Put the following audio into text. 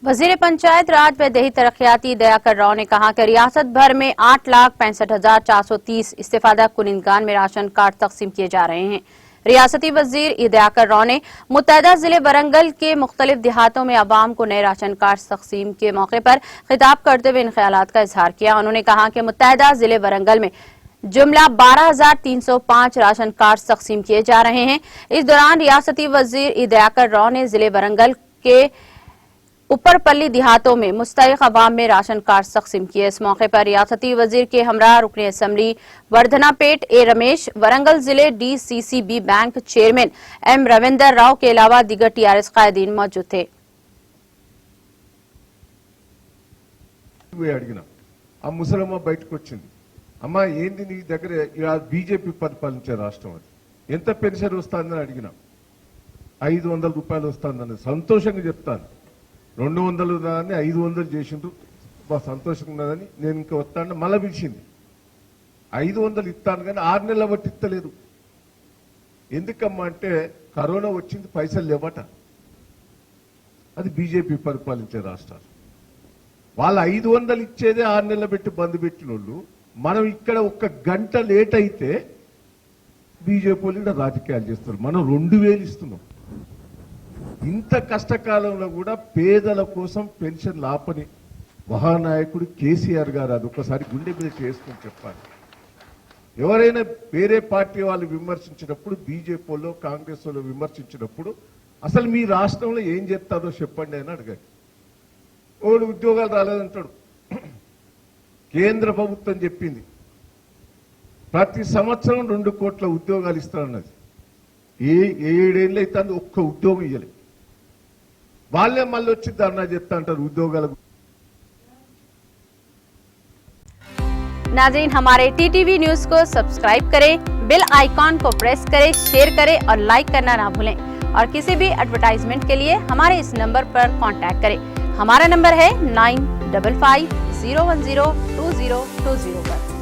वजीर पंचायत राज व देही तरक्याती दयाकर राव ने कहा कि रियासत भर में 8,65,430 इस्तेफादा कुनिंदगान में राशन कार्ड तकसीम किए जा रहे हैं। रियासती वजीर दयाकर राव ने मुत्तहदा जिले वरंगल के मुख्तलिफ देहातों में अवाम को नए राशन कार्ड तकसीम के मौके पर खिताब करते हुए इन ख्यालात का इजहार किया। उन्होंने कहा कि मुत्तहदा जिले वरंगल में जुमला 12,305 राशन कार्ड तकसीम किए जा रहे हैं। इस दौरान रियासती वजीर दयाकर राव ने जिले वरंगल के ऊपरपल्ली देहातों में मुस्तहिक अवाम में राशन कार्ड तकसीम किए। इस मौके पर रियासती वजीर के हमरा रुकन असम्बली वर्धनापेट ए रमेश, वरंगल जिले DCCB bank chairman M Ravinder Rao के अलावा दीगर TRS कायदीन मौजूद थे। అమ్మా ఏంది నీ దగ్గర బీజేపీ పరిపాలించే రాష్ట్రం అది ఎంత పెన్షన్ వస్తుందని అడిగినా 500 రూపాయలు వస్తుందని సంతోషంగా చెప్తాను. 200 దాన్ని 500 చేసిండ్రు, బాగా సంతోషంగా ఉన్నదని నేను ఇంకా వస్తాను. మళ్ళీ పిలిచింది 500 ఇస్తాను కానీ 6 నెలల బట్టి ఇస్తలేదు. ఎందుకమ్మా అంటే కరోనా వచ్చింది, పైసలు లేవట. అది బీజేపీ పరిపాలించే రాష్ట్రాలు. వాళ్ళు 500 ఇచ్చేదే 6 నెలలు పెట్టి బంద్ పెట్టిన వాళ్ళు. మనం ఇక్కడ ఒక్క గంట లేట్ అయితే బీజేపీ వాళ్ళు రాజకీయాలు చేస్తారు. మనం 2000 ఇస్తున్నాం. ఇంత కష్టకాలంలో కూడా పేదల కోసం పెన్షన్ లాపని మహానాయకుడు కేసీఆర్ గారు అది ఒకసారి గుండె మీద చేసుకుని చెప్పాలి. ఎవరైనా వేరే పార్టీ వాళ్ళు విమర్శించినప్పుడు, బీజేపీ వాళ్ళు కాంగ్రెస్ వాళ్ళు విమర్శించినప్పుడు అసలు మీ రాష్ట్రంలో ఏం చెప్తారో చెప్పండి అని అడగాలి. ఓడు ఉద్యోగాలు రాలేదంటాడు. కేంద్ర ప్రభుత్వం చెప్పింది ప్రతి సంవత్సరం 2 కోట్ల ఉద్యోగాలు ఇస్తారన్నది. 7 ఏళ్ళు అయితే ఒక్క ఉద్యోగం ఇవ్వలేదు. వాళ్ళే మళ్ళీ వచ్చి ధర్నా చెప్తా అంటారు ఉద్యోగాల. नाज़रीन, हमारे TTV न्यूज को सब्सक्राइब करें, बेल आइकॉन को प्रेस करें, शेयर करें और लाइक करना ना भूलें। और किसी भी एडवर्टाइजमेंट के लिए हमारे इस नंबर पर कांटेक्ट करें। हमारा नंबर है 9550102020 पर।